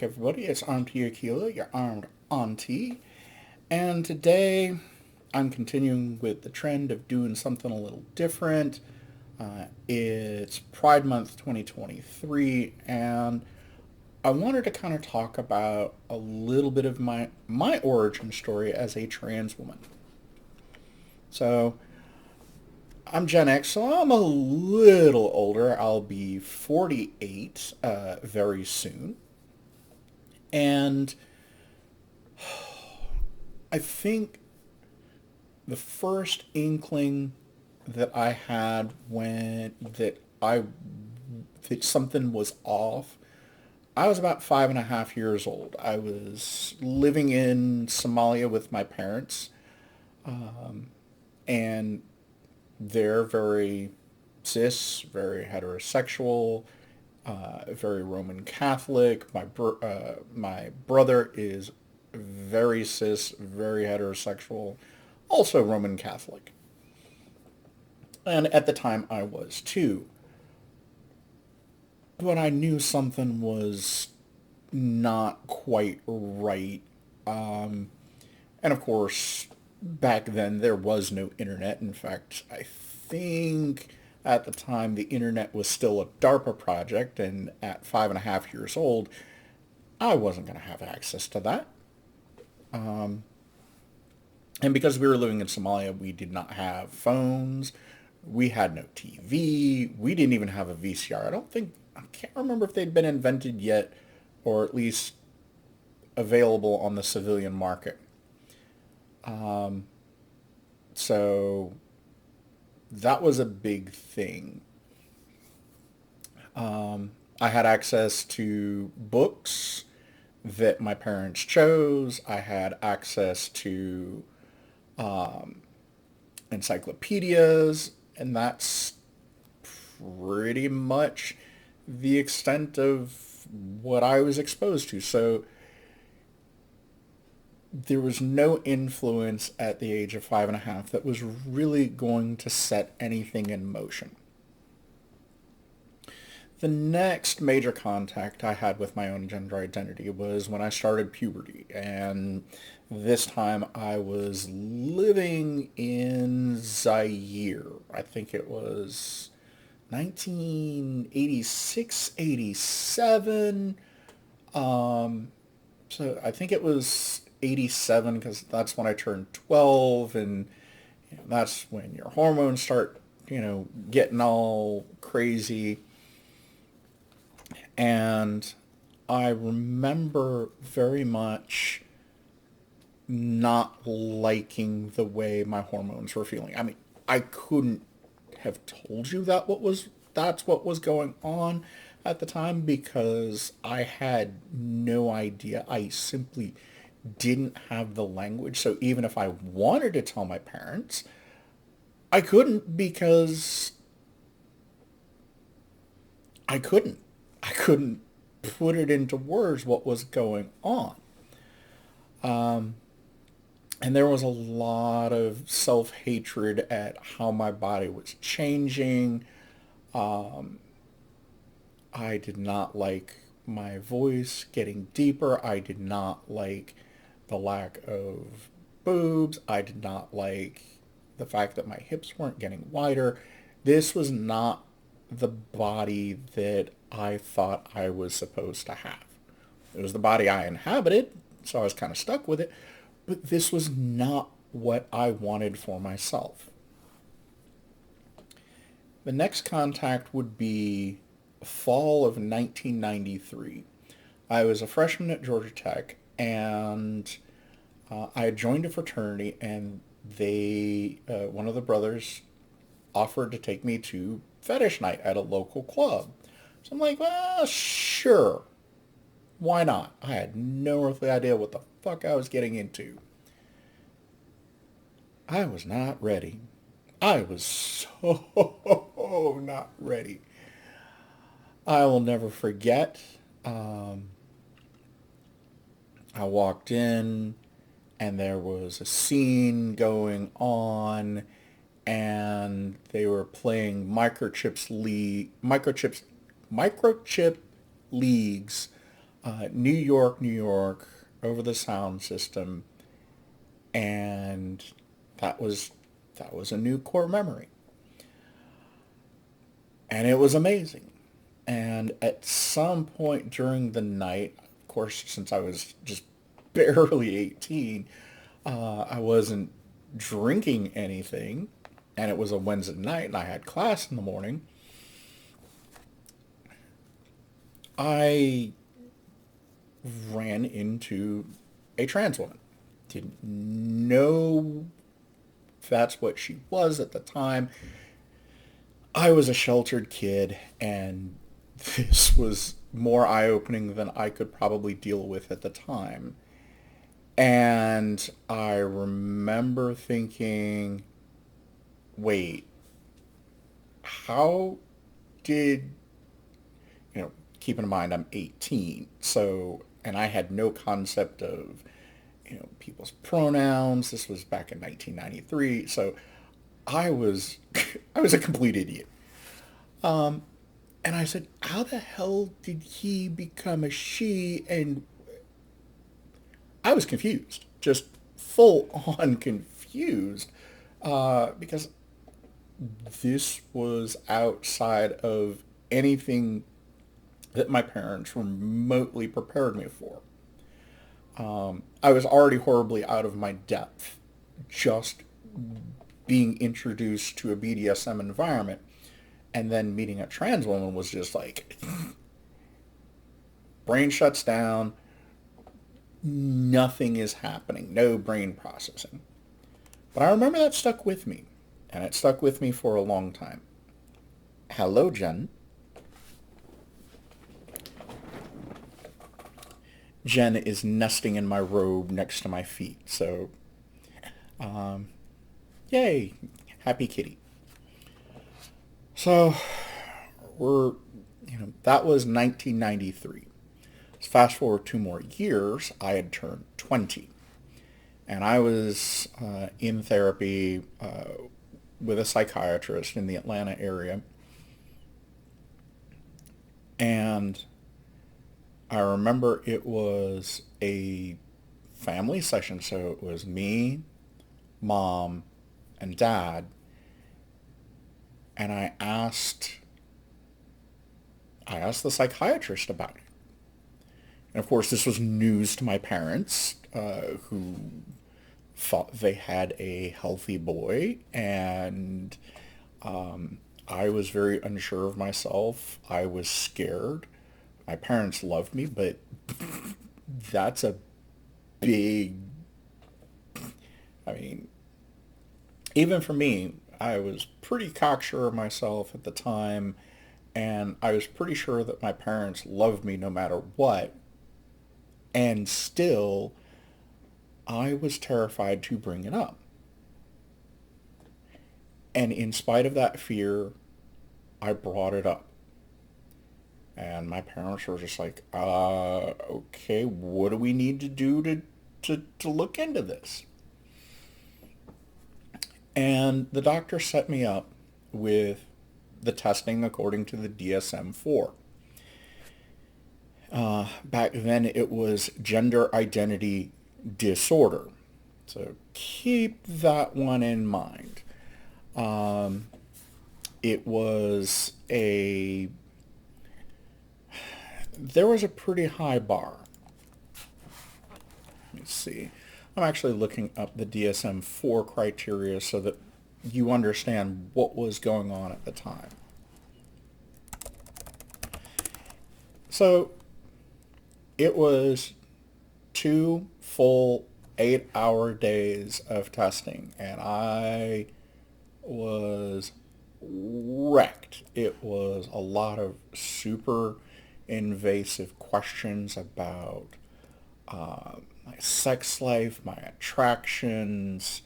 everybody. It's Auntie Aquila, your armed auntie. And today I'm continuing with the trend of doing something a little different. It's Pride Month 2023, and I wanted to kind of talk about a little bit of my origin story as a trans woman. So I'm Gen X, so I'm a little older. I'll be 48 very soon. And I think the first inkling that I had when that something was off, I was about 5.5 years old. I was living in Somalia with my parents, and they're very cis, very heterosexual, very Roman Catholic. My brother is very cis, very heterosexual, also Roman Catholic. And at the time I was too. But I knew something was not quite right. And of course, back then there was no internet. In fact, I think at the time the internet was still a DARPA project, and at 5.5 years old, I wasn't going to have access to that. And because we were living in Somalia, we did not have phones. We had no TV. We didn't even have a VCR. I can't remember if they'd been invented yet, or at least available on the civilian market. So that was a big thing. I had access to books that my parents chose. I had access to encyclopedias, and that's pretty much the extent of what I was exposed to. So there was no influence at the age of 5.5 that was really going to set anything in motion. The next major contact I had with my own gender identity was when I started puberty. And this time I was living in Zaire. I think it was 1986, 87. So I think it was 87 because that's when I turned 12, and that's when your hormones start, getting all crazy. And I remember very much not liking the way my hormones were feeling. I mean, I couldn't have told you that's what was going on at the time because I had no idea. I simply didn't have the language. So even if I wanted to tell my parents, I couldn't because I couldn't. I couldn't put it into words what was going on. And there was a lot of self-hatred at how my body was changing. I did not like my voice getting deeper. I did not like the lack of boobs. I did not like the fact that my hips weren't getting wider. This was not the body that I thought I was supposed to have. It was the body I inhabited, so I was kind of stuck with it. But this was not what I wanted for myself. The next contact would be fall of 1993. I was a freshman at Georgia Tech, and I had joined a fraternity, and one of the brothers offered to take me to fetish night at a local club. So I'm like, well, sure. Why not? I had no earthly idea what the fuck I was getting into. I was not ready. I was so not ready. I will never forget. Um, I walked in and there was a scene going on, and they were playing microchip leagues New York, New York, over the sound system, and that was that was a new core memory, and it was amazing. And at some point during the night, of course, since I was just barely 18, I wasn't drinking anything, and it was a Wednesday night, and I had class in the morning. I ran into a trans woman. Didn't know that's what she was at the time. I was a sheltered kid, and this was more eye-opening than I could probably deal with at the time. And I remember thinking, wait, how did, keep in mind I'm 18, so, and I had no concept of, people's pronouns. This was back in 1993, so I was, I was a complete idiot. And I said, how the hell did he become a she? And I was confused, just full on confused, because this was outside of anything that my parents remotely prepared me for. I was already horribly out of my depth just being introduced to a BDSM environment, and then meeting a trans woman was just like, brain shuts down, nothing is happening, no brain processing. But I remember that stuck with me, and it stuck with me for a long time. Hello, Jen. Jen is nesting in my robe next to my feet, so yay, happy kitty. So we're, that was 1993. Fast forward 2 more years, I had turned 20. And I was in therapy with a psychiatrist in the Atlanta area. And I remember it was a family session. So it was me, mom, and dad. And I asked the psychiatrist about it. And of course, this was news to my parents, who thought they had a healthy boy, and I was very unsure of myself. I was scared. My parents loved me, but that's a big, I mean, even for me, I was pretty cocksure of myself at the time, and I was pretty sure that my parents loved me no matter what, and still, I was terrified to bring it up. And in spite of that fear, I brought it up. And my parents were just like, okay, what do we need to do to look into this? And the doctor set me up with the testing according to the DSM-4. Back then it was gender identity disorder. So keep that one in mind. It was there was a pretty high bar. Let me see. I'm actually looking up the DSM-4 criteria so that you understand what was going on at the time. So it was 2 full 8-hour days of testing, and I was wrecked. It was a lot of super invasive questions about my sex life, my attractions,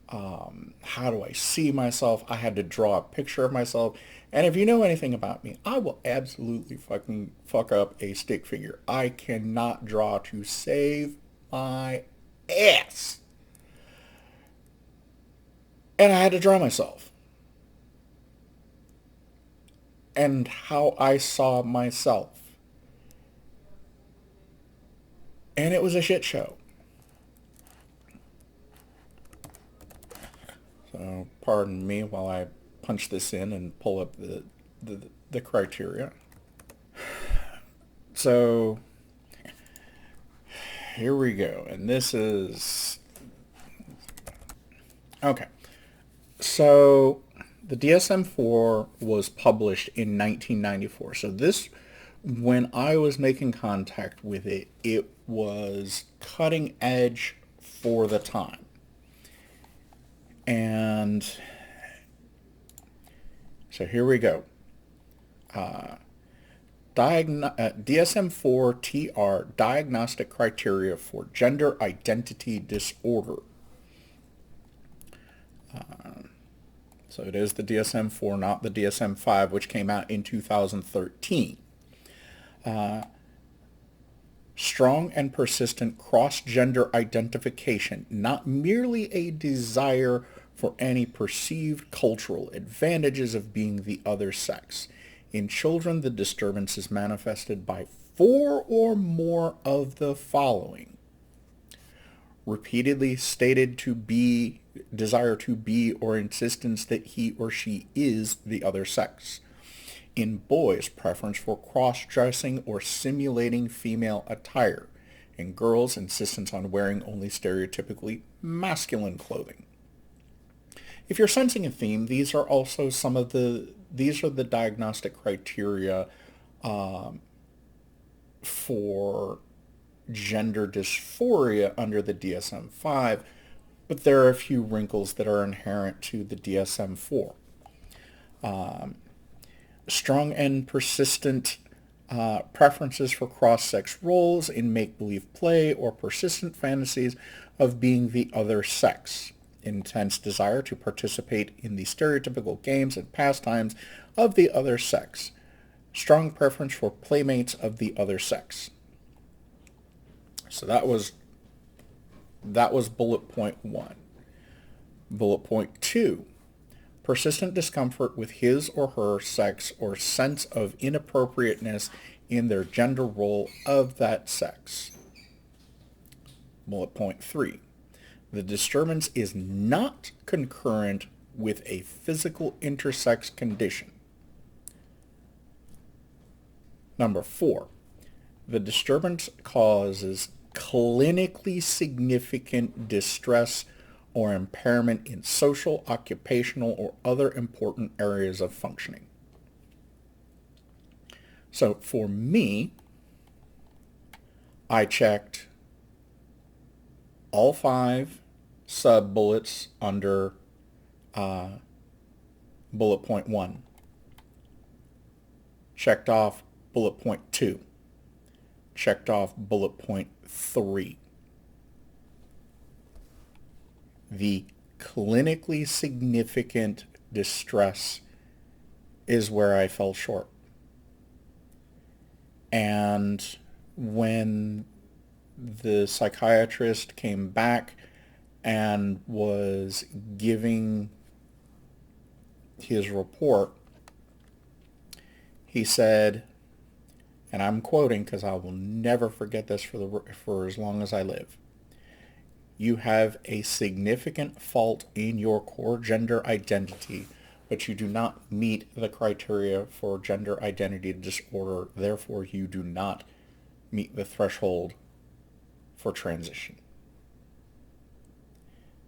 how do I see myself? I had to draw a picture of myself. And if you know anything about me, I will absolutely fucking fuck up a stick figure. I cannot draw to save my ass. And I had to draw myself. And how I saw myself. And it was a shit show. So pardon me while I punch this in and pull up the criteria. So here we go. And this is... Okay. So the DSM-4 was published in 1994. So this, when I was making contact with it, it was cutting edge for the time. And so here we go. DSM-4-TR, Diagnostic Criteria for Gender Identity Disorder. So it is the DSM-4, not the DSM-5, which came out in 2013. Strong and persistent cross-gender identification, not merely a desire for any perceived cultural advantages of being the other sex. In children, the disturbance is manifested by 4 or more of the following: repeatedly stated to be, desire to be, or insistence that he or she is the other sex. In boys, preference for cross-dressing or simulating female attire. In girls, insistence on wearing only stereotypically masculine clothing. If you're sensing a theme, these are also these are the diagnostic criteria for gender dysphoria under the DSM-5, but there are a few wrinkles that are inherent to the DSM-4. Strong and persistent preferences for cross-sex roles in make-believe play or persistent fantasies of being the other sex. Intense desire to participate in the stereotypical games and pastimes of the other sex. Strong preference for playmates of the other sex. So that was bullet point 1. Bullet point 2. Persistent discomfort with his or her sex or sense of inappropriateness in their gender role of that sex. Bullet point 3. The disturbance is not concurrent with a physical intersex condition. Number 4. The disturbance causes clinically significant distress or impairment in social, occupational, or other important areas of functioning. So for me, I checked all 5 sub-bullets under bullet point 1. Checked off bullet point 2. Checked off bullet point 3. The clinically significant distress is where I fell short. And when the psychiatrist came back and was giving his report, he said, and I'm quoting because I will never forget this for as long as I live, "You have a significant fault in your core gender identity, but you do not meet the criteria for gender identity disorder. Therefore, you do not meet the threshold for transition."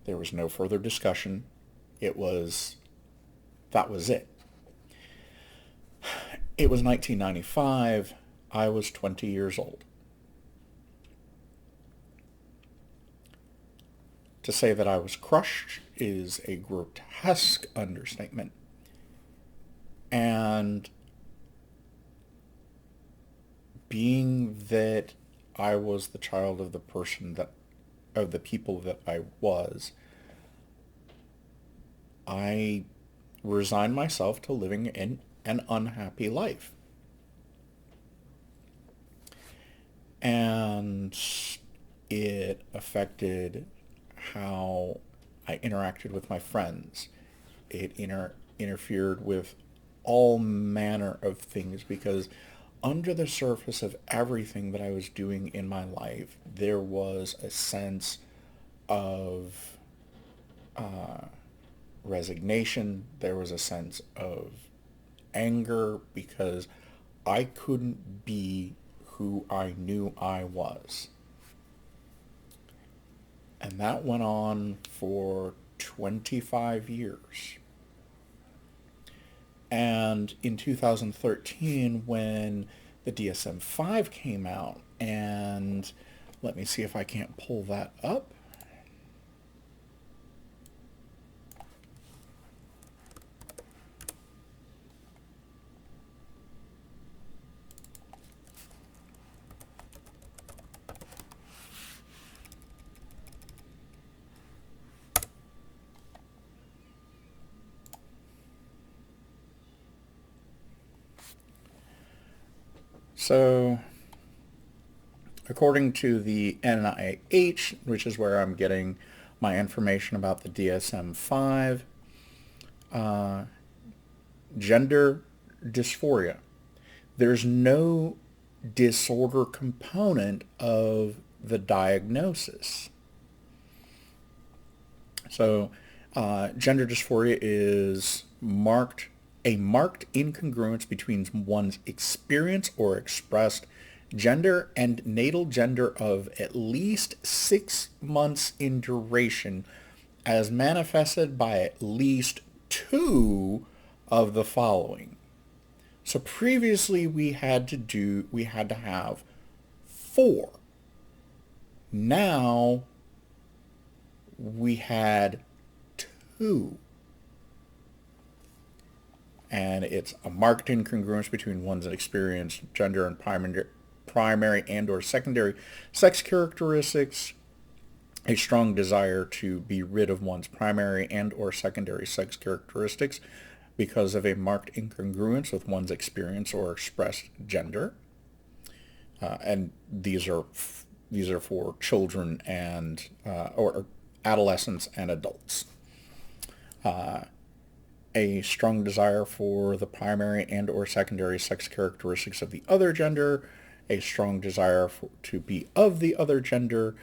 There was no further discussion. That was it. It was 1995. I was 20 years old. To say that I was crushed is a grotesque understatement. And being that I was the child of the people that I was, I resigned myself to living in an unhappy life. And it affected how I interacted with my friends. It interfered with all manner of things because under the surface of everything that I was doing in my life, there was a sense of resignation. There was a sense of anger because I couldn't be who I knew I was. And that went on for 25 years. And in 2013, when the DSM-5 came out, and let me see if I can't pull that up. So, according to the NIH, which is where I'm getting my information about the DSM-5, gender dysphoria. There's no disorder component of the diagnosis. So, gender dysphoria is a marked incongruence between one's experience or expressed gender and natal gender of at least 6 months in duration, as manifested by at least two of the following. So previously we had to have 4. Now we had 2. And it's a marked incongruence between one's experienced gender and primary and or secondary sex characteristics, a strong desire to be rid of one's primary and or secondary sex characteristics because of a marked incongruence with one's experience or expressed gender. And these are for children and or adolescents and adults. A strong desire for the primary and or secondary sex characteristics of the other gender, a strong desire to be of the other gender,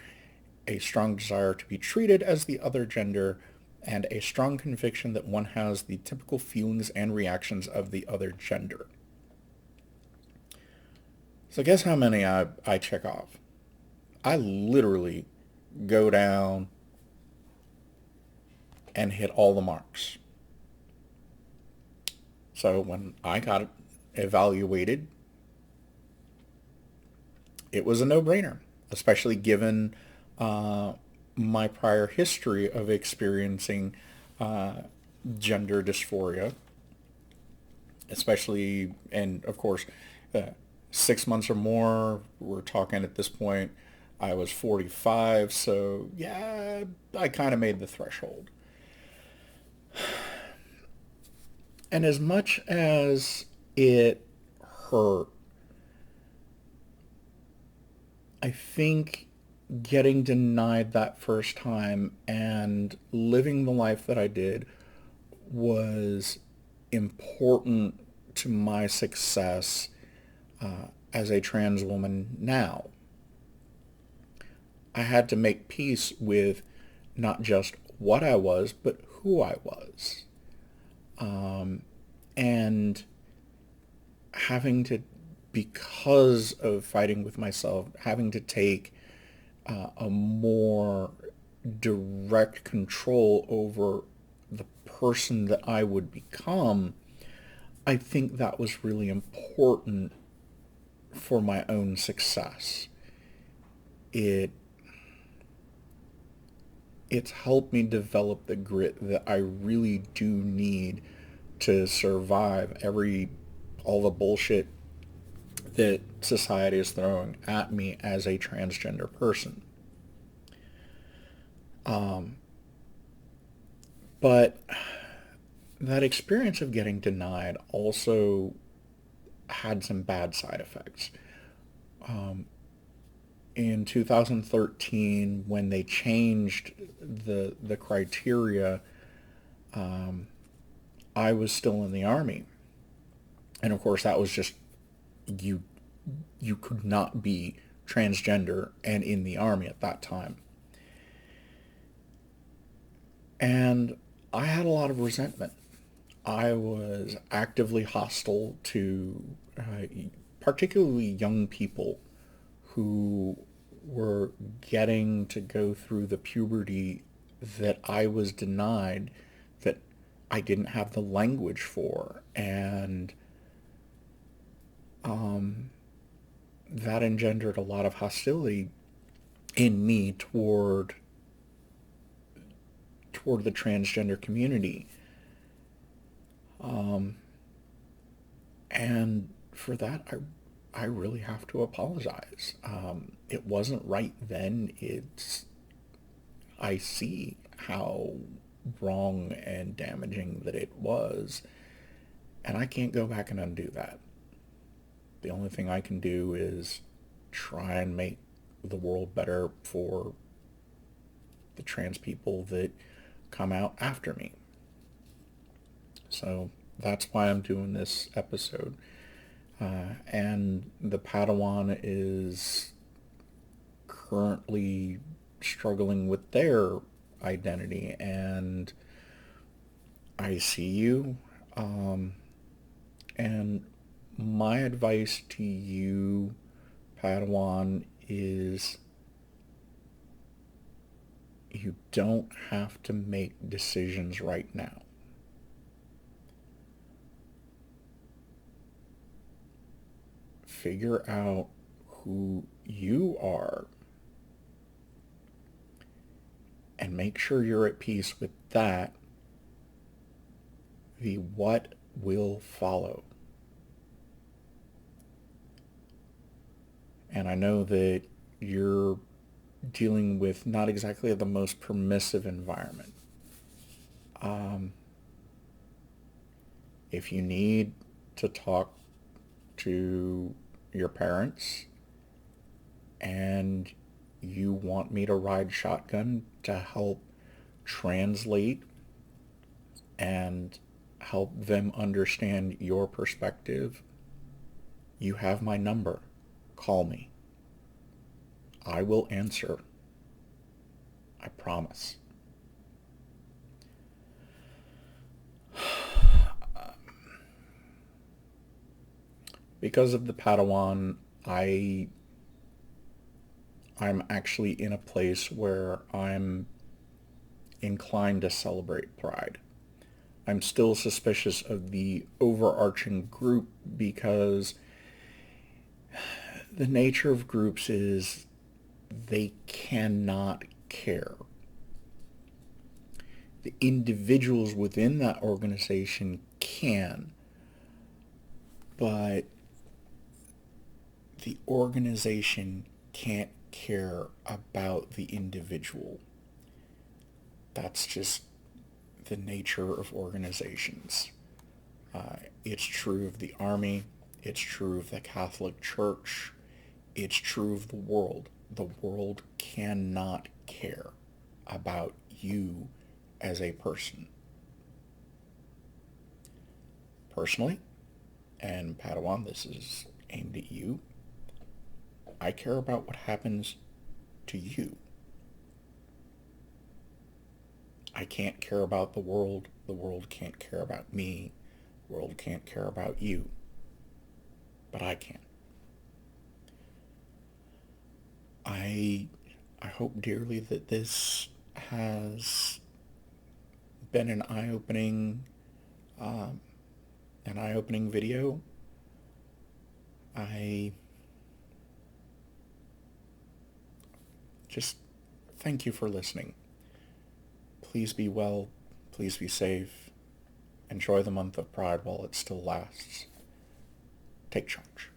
a strong desire to be treated as the other gender, and a strong conviction that one has the typical feelings and reactions of the other gender. So guess how many I check off? I literally go down and hit all the marks. So when I got evaluated, it was a no-brainer, especially given my prior history of experiencing gender dysphoria, especially, and of course, 6 months or more. We're talking at this point, I was 45, so yeah, I kind of made the threshold. And as much as it hurt, I think getting denied that first time and living the life that I did was important to my success as a trans woman now. I had to make peace with not just what I was, but who I was. And having to, because of fighting with myself, having to take a more direct control over the person that I would become, I think that was really important for my own success. It's helped me develop the grit that I really do need to survive all the bullshit that society is throwing at me as a transgender person. But that experience of getting denied also had some bad side effects. In 2013, when they changed the criteria, I was still in the Army. And of course, that was just, you could not be transgender and in the army at that time. And I had a lot of resentment. I was actively hostile to particularly young people who were getting to go through the puberty that I was denied, that I didn't have the language for. And that engendered a lot of hostility in me toward the transgender community. And for that, I really have to apologize. It wasn't right then. I see how wrong and damaging that it was, and I can't go back and undo that. The only thing I can do is try and make the world better for the trans people that come out after me. So that's why I'm doing this episode. And the Padawan is currently struggling with their identity, and I see you. And my advice to you, Padawan, is you don't have to make decisions right now. Figure out who you are and make sure you're at peace with that. The what will follow. And I know that you're dealing with not exactly the most permissive environment. If you need to talk to your parents and you want me to ride shotgun to help translate and help them understand your perspective, you have my number. Call me. I will answer. I promise. Because of the Padawan, I'm actually in a place where I'm inclined to celebrate Pride. I'm still suspicious of the overarching group because the nature of groups is they cannot care. The individuals within that organization can, but the organization can't care about the individual. That's just the nature of organizations. It's true of the Army. It's true of the Catholic Church. It's true of the world. The world cannot care about you as a person. Personally, and Padawan, this is aimed at you, I care about what happens to you. I can't care about the world. The world can't care about me. The world can't care about you. But I can. I hope dearly that this has been an eye-opening video. I just thank you for listening. Please be well. Please be safe. Enjoy the month of Pride while it still lasts. Take charge.